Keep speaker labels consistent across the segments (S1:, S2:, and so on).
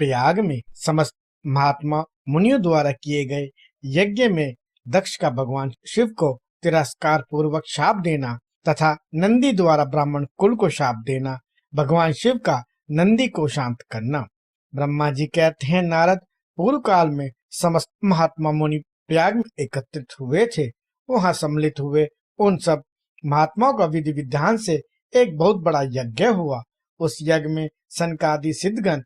S1: प्रयाग में समस्त महात्मा मुनियों द्वारा किए गए यज्ञ में दक्ष का भगवान शिव को तिरस्कार पूर्वक शाप देना तथा नंदी द्वारा ब्राह्मण कुल को शाप देना, भगवान शिव का नंदी को शांत करना। ब्रह्मा जी कहते हैं, नारद, पूर्व काल में समस्त महात्मा मुनि प्रयाग में एकत्रित हुए थे। वहां सम्मिलित हुए उन सब महात्माओं का विधि विधान से एक बहुत बड़ा यज्ञ हुआ। उस यज्ञ में सनकादि सिद्धगण,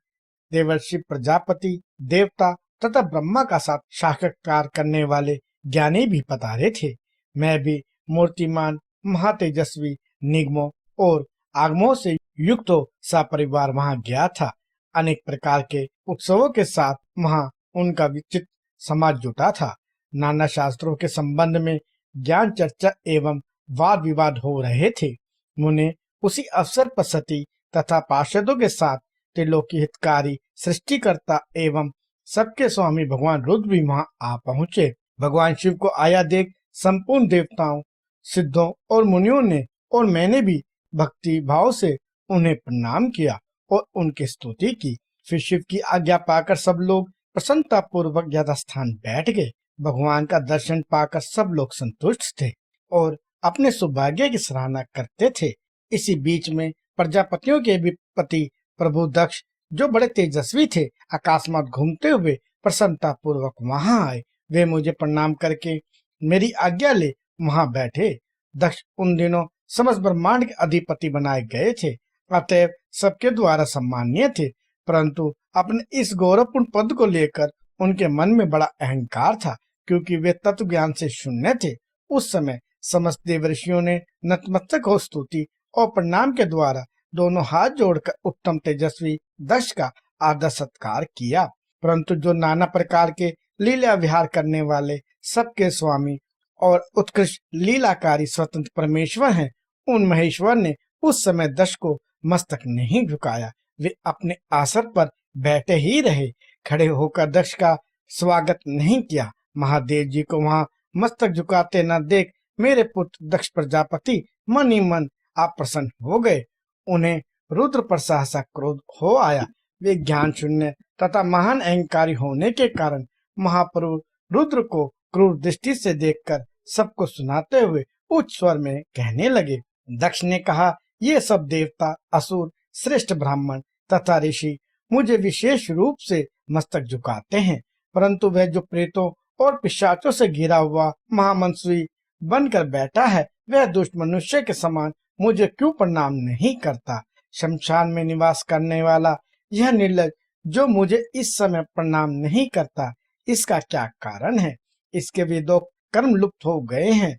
S1: देवर्षि, प्रजापति, देवता तथा ब्रह्मा का साथ साक्षात्कार करने वाले ज्ञानी भी पधारे थे। मैं भी मूर्तिमान, महातेजस्वी, निगमों और आगमों से युक्त हो सपरिवार वहां गया था। अनेक प्रकार के उत्सवों के साथ वहां उनका विचित्र समाज जुटा था। नाना शास्त्रों के संबंध में ज्ञान चर्चा एवं वाद विवाद हो रहे थे। मुने उसी अवसर पर सती तथा पार्षदों के साथ त्रिलोकी हितकारी, सृष्टिकर्ता एवं सबके स्वामी भगवान रुद्र भी वहां आ पहुंचे। भगवान शिव को आया देख संपूर्ण देवताओं, सिद्धों और मुनियों ने और मैंने भी भक्ति भाव से उन्हें प्रणाम किया और उनकी स्तुति की। फिर शिव की आज्ञा पाकर सब लोग प्रसन्नता पूर्वक यथास्थान बैठ गए। भगवान का दर्शन पाकर सब लोग संतुष्ट थे और अपने सौभाग्य की सराहना करते थे। इसी बीच में प्रजापतियों के भी पति प्रभु दक्ष, जो बड़े तेजस्वी थे, अकस्मात घूमते हुए प्रसन्नता पूर्वक वहां आए। वे मुझे प्रणाम करके मेरी आज्ञा ले वहां बैठे। दक्ष उन दिनों समस्त ब्रह्मांड के अधिपति बनाए गए थे, अतएव सबके द्वारा सम्मानीय थे, परंतु अपने इस गौरवपूर्ण पद को लेकर उनके मन में बड़ा अहंकार था, क्योंकि वे तत्व ज्ञान से शून्य थे। उस समय समस्त देवर्षियों ने नतमस्तक हो स्तुति और प्रणाम के द्वारा दोनों हाथ जोड़कर उत्तम तेजस्वी दक्ष का आदर सत्कार किया। परंतु जो नाना प्रकार के लीला विहार करने वाले, सबके स्वामी और उत्कृष्ट लीलाकारी स्वतंत्र परमेश्वर हैं, उन महेश्वर ने उस समय दक्ष को मस्तक नहीं झुकाया। वे अपने आसन पर बैठे ही रहे, खड़े होकर दक्ष का स्वागत नहीं किया। महादेव जी को वहां मस्तक झुकाते न देख मेरे पुत्र दक्ष प्रजापति मन ही मन अप्रसन्न हो गए। उन्हें रुद्र पर सहसा क्रोध हो आया। वे ज्ञान शून्य तथा महान अहंकारी होने के कारण महाप्रभु रुद्र को क्रूर दृष्टि से देखकर सबको सुनाते हुए उच्च स्वर में कहने लगे। दक्ष ने कहा, ये सब देवता, असुर, श्रेष्ठ ब्राह्मण तथा ऋषि मुझे विशेष रूप से मस्तक झुकाते हैं, परंतु वह जो प्रेतों और पिशाचों से घिरा हुआ महामंसवी बनकर बैठा है, वह दुष्ट मनुष्य के समान मुझे क्यों प्रणाम नहीं करता। शमशान में निवास करने वाला यह निर्लज जो मुझे इस समय प्रणाम नहीं करता, इसका क्या कारण है। इसके वेदों कर्म लुप्त हो गए हैं।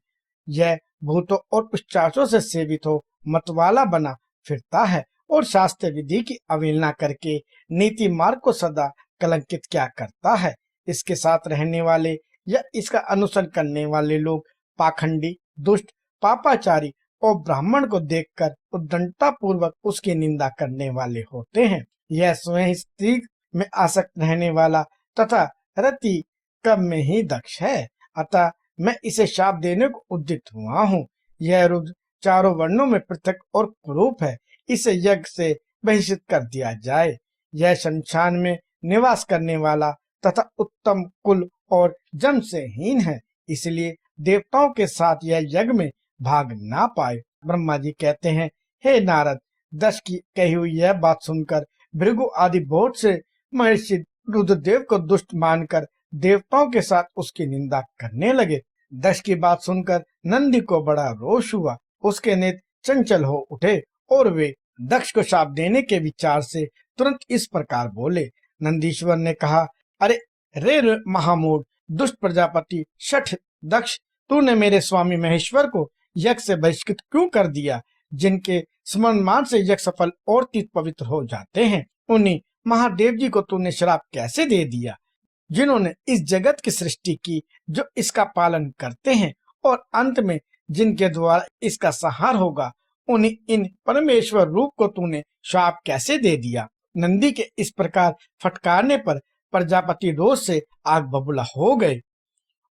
S1: यह भूतों और पिशाचों से सेवित हो मतवाला बना फिरता है और शास्त्र विधि की अवहेलना करके नीति मार्ग को सदा कलंकित क्या करता है। इसके साथ रहने वाले या इसका अनुसरण करने वाले लोग पाखंडी, दुष्ट, पापाचारी और ब्राह्मण को देखकर उद्दंडता पूर्वक उसकी निंदा करने वाले होते हैं। यह स्वयं स्त्री में आसक्त रहने वाला तथा रति कब में ही दक्ष है, अतः मैं इसे शाप देने को उद्यत हुआ हूँ। यह रुद्र चारों वर्णों में पृथक और कुरूप है, इसे यज्ञ से बहिष्कृत कर दिया जाए। यह शमशान में निवास करने वाला तथा उत्तम कुल और जन्म से हीन है, इसलिए देवताओं के साथ यह यज्ञ में भाग ना पाए। ब्रह्मा जी कहते हैं, हे नारद, दक्ष की कही हुई यह बात सुनकर भृगु आदि बहुत से महर्षि रुद्रदेव को दुष्ट मानकर देवताओं के साथ उसकी निंदा करने लगे। दक्ष की बात सुनकर नंदी को बड़ा रोष हुआ, उसके नेत्र चंचल हो उठे और वे दक्ष को शाप देने के विचार से तुरंत इस प्रकार बोले। नंदीश्वर ने कहा, अरे रे महामूढ़, दुष्ट प्रजापति शठ दक्ष, तूने मेरे स्वामी महेश्वर को यज्ञ से बहिष्कृत क्यों कर दिया। जिनके स्मरण मान से यज्ञ सफल और तीर्थ पवित्र हो जाते हैं, उन्हीं महादेव जी को तूने श्राप कैसे दे दिया, जिन्होंने इस जगत की सृष्टि की, जो इसका पालन करते हैं और अंत में जिनके द्वारा इसका संहार होगा, उन्हीं इन परमेश्वर रूप को तूने श्राप कैसे दे दिया। नंदी के इस प्रकार फटकारने पर प्रजापति रोष से आग बबूला हो गए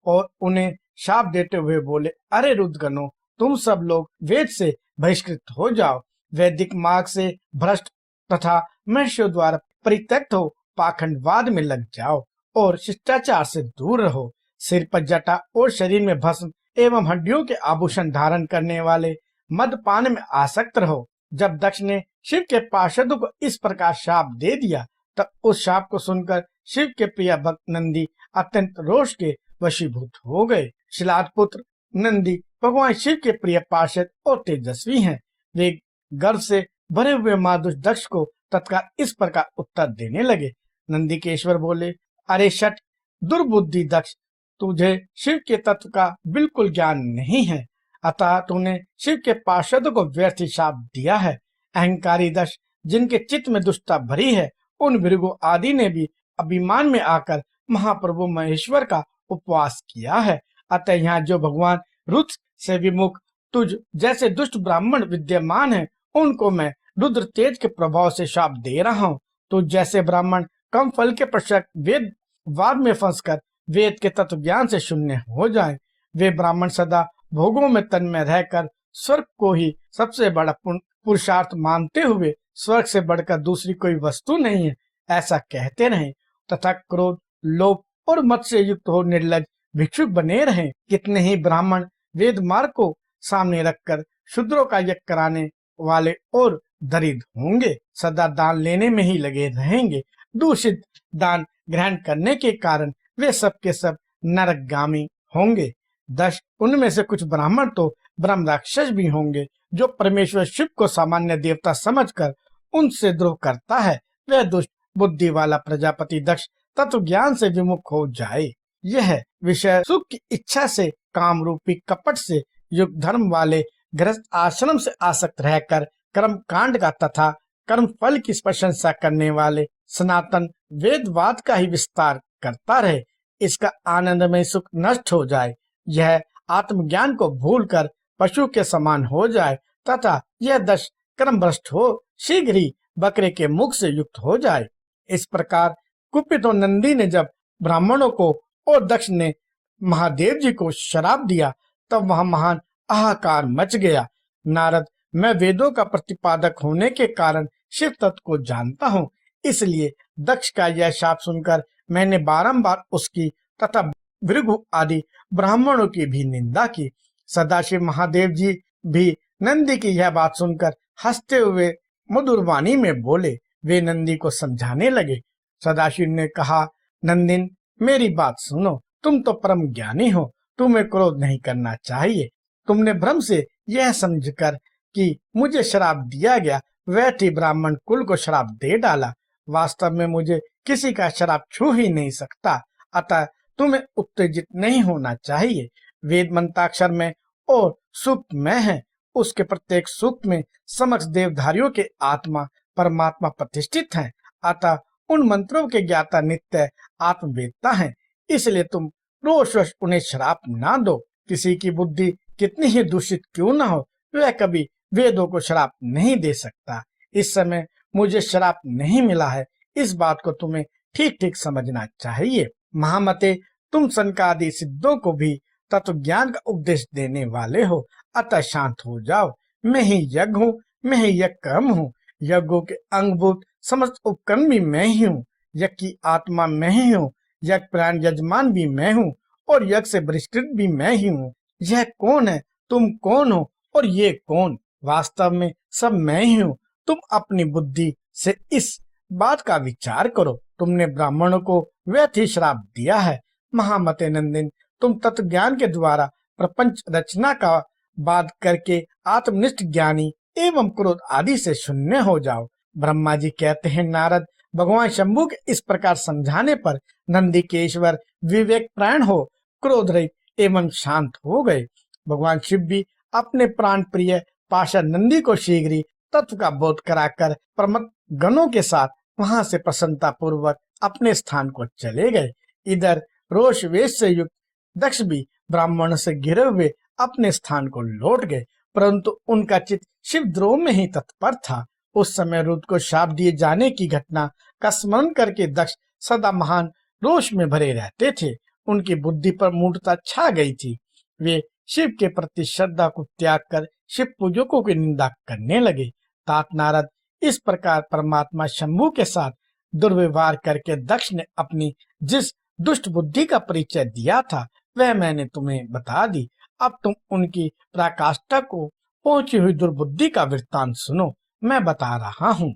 S1: और उन्हें शाप देते हुए बोले, अरे रुद्रगणों, तुम सब लोग वेद से बहिष्कृत हो जाओ, वैदिक मार्ग से भ्रष्ट तथा मनुष्यों द्वारा परित्यक्त हो पाखंडवाद में लग जाओ और शिष्टाचार से दूर रहो। सिर पर जटा और शरीर में भस्म एवं हड्डियों के आभूषण धारण करने वाले मदपान में आसक्त रहो। जब दक्ष ने शिव के पार्षदों को इस प्रकार शाप दे दिया, तब उस शाप को सुनकर शिव के प्रिय भक्त नंदी अत्यंत रोष के वशीभूत हो गए। शिलाद पुत्र नंदी भगवान शिव के प्रिय पार्षद और तेजस्वी हैं। वे गर्व से भरे हुए माधुष दक्ष को तत्काल इस प्रकार उत्तर देने लगे। नंदीकेश्वर बोले, अरे शठ दुर्बुद्धि दक्ष, तुझे शिव के तत्व का बिल्कुल ज्ञान नहीं है, अतः तूने शिव के पार्षदों को व्यर्थ शाप दिया है। अहंकारी दक्ष, जिनके चित्त में दुष्टता भरी है, उन भृगु आदि ने भी अभिमान में आकर महाप्रभु महेश्वर का उपवास किया है। अतः यहाँ जो भगवान रुद्र से विमुख तुझ जैसे दुष्ट ब्राह्मण विद्यमान है, उनको मैं रुद्र तेज के प्रभाव से शाप दे रहा हूँ। तुझ जैसे ब्राह्मण कम फल के पश्चात वेद वाद में फंसकर वेद के तत्व ज्ञान से शून्य हो जाए। वे ब्राह्मण सदा भोगों में तन्मय रहकर स्वर्ग को ही सबसे बड़ा पुरुषार्थ मानते हुए स्वर्ग से बढ़कर दूसरी कोई वस्तु नहीं है ऐसा कहते रहे, तथा क्रोध, लोभ और मत से युक्त हो निर्लज भिक्षुक बने रहे। कितने ही ब्राह्मण वेद मार्ग को सामने रखकर शूद्रों का यज्ञ कराने वाले और दरिद्र होंगे, सदा दान लेने में ही लगे रहेंगे। दूषित दान ग्रहण करने के कारण वे सब के सब नरकगामी होंगे। 10 उनमें से कुछ ब्राह्मण तो ब्रह्म राक्षस भी होंगे, जो परमेश्वर शिव को सामान्य देवता समझकर उनसे द्रोह करता है। वह दुष्ट बुद्धि वाला प्रजापति दक्ष तत्व ज्ञान से विमुख हो जाए। यह विषय सुख की इच्छा से काम रूपी कपट से युक्त धर्म वाले गृहस्थ आश्रम से आसक्त रहकर कर्म कांड का तथा कर्म फल की प्रशंसा करने वाले सनातन वेदवाद का ही विस्तार करता रहे। इसका आनंदमय सुख नष्ट हो जाए, यह आत्मज्ञान को भूलकर पशु के समान हो जाए तथा यह दश कर्म भ्रष्ट हो शीघ्र ही बकरे के मुख से युक्त हो जाए। इस प्रकार कुपित नंदी ने जब ब्राह्मणों को और दक्ष ने महादेव जी को शराप दिया, तब वहां महान हाहाकार मच गया। नारद, मैं वेदों का प्रतिपादक होने के कारण शिव तत्व को जानता हूँ, इसलिए दक्ष का यह शाप सुनकर मैंने बारंबार उसकी तथा भृगु आदि ब्राह्मणों की भी निंदा की। सदाशिव महादेव जी भी नंदी की यह बात सुनकर हंसते हुए मधुर वाणी में बोले। वे नंदी को समझाने लगे। सदाशिव ने कहा, नंदिन, मेरी बात सुनो, तुम तो परम ज्ञानी हो, तुम्हें क्रोध नहीं करना चाहिए। तुमने भ्रम से यह समझकर कि मुझे श्राप दिया गया, वैठी ब्राह्मण कुल को श्राप दे डाला। वास्तव में मुझे किसी का श्राप छू ही नहीं सकता, अतः तुम्हें उत्तेजित नहीं होना चाहिए। वेद मंत्राक्षर में और सूक्त में है, उसके प्रत्येक सूक्त में समक्ष देवधारियों के आत्मा परमात्मा प्रतिष्ठित हैं, अतः उन मंत्रों के ज्ञाता नित्य आत्मवेदता हैं। इसलिए तुम रोषवश उन्हें श्राप ना दो। किसी की बुद्धि कितनी ही दूषित क्यों न हो, वह कभी वेदों को श्राप नहीं दे सकता। इस समय मुझे श्राप नहीं मिला है, इस बात को तुम्हें ठीक ठीक समझना चाहिए। महामते, तुम सनकादि सिद्धों को भी तत्व ज्ञान का उपदेश देने वाले हो, अतः शांत हो जाओ। मैं ही यज्ञ हूँ, मैं ही यज्ञ कर्म हूँ। यज्ञों के अंगभूत समस्त उपकरण भी मैं ही हूँ। यज्ञ की आत्मा मैं ही हूँ, यज्ञ प्राण यजमान भी मैं हूँ और यज्ञ से बहिष्कृत भी मैं ही हूँ। यह कौन है, तुम कौन हो और ये कौन? वास्तव में सब मैं ही हूँ। तुम अपनी बुद्धि से इस बात का विचार करो। तुमने ब्राह्मणों को व्यर्थ ही श्राप दिया है। महामते नंदिन, तुम तत्व ज्ञान के द्वारा प्रपंच रचना का बाद करके आत्मनिष्ठ ज्ञानी एवं क्रोध आदि से शून्य हो जाओ। ब्रह्मा जी कहते हैं, नारद, भगवान शंभु के इस प्रकार समझाने पर नंदीकेश्वर विवेक प्राण हो क्रोध रहित एवं शांत हो गए। भगवान शिव भी अपने प्राण प्रिय पार्षद नंदी को शीघ्र ही तत्व का बोध कराकर प्रमथ गणों के साथ वहां से प्रसन्नता पूर्वक अपने स्थान को चले गए। इधर रोष वेश से युक्त दक्ष भी ब्राह्मणों से घिरे हुए अपने स्थान को लौट गए, परंतु उनका चित्त शिवद्रोह में ही तत्पर था। उस समय रुद्र को शाप दिए जाने की घटना का स्मरण करके दक्ष सदा महान रोष में भरे रहते थे। उनकी बुद्धि पर मूढ़ता छा गई थी। वे शिव के प्रति श्रद्धा को त्याग कर शिव पूजकों की निंदा करने लगे। तात नारद, इस प्रकार परमात्मा शंभु के साथ दुर्व्यवहार करके दक्ष ने अपनी जिस दुष्ट बुद्धि का परिचय दिया था वह मैंने तुम्हें बता दी। अब तुम उनकी पराकाष्ठा को पहुंची हुई दुर्बुद्धि का वृत्तांत सुनो। मैं बता रहा हूँ।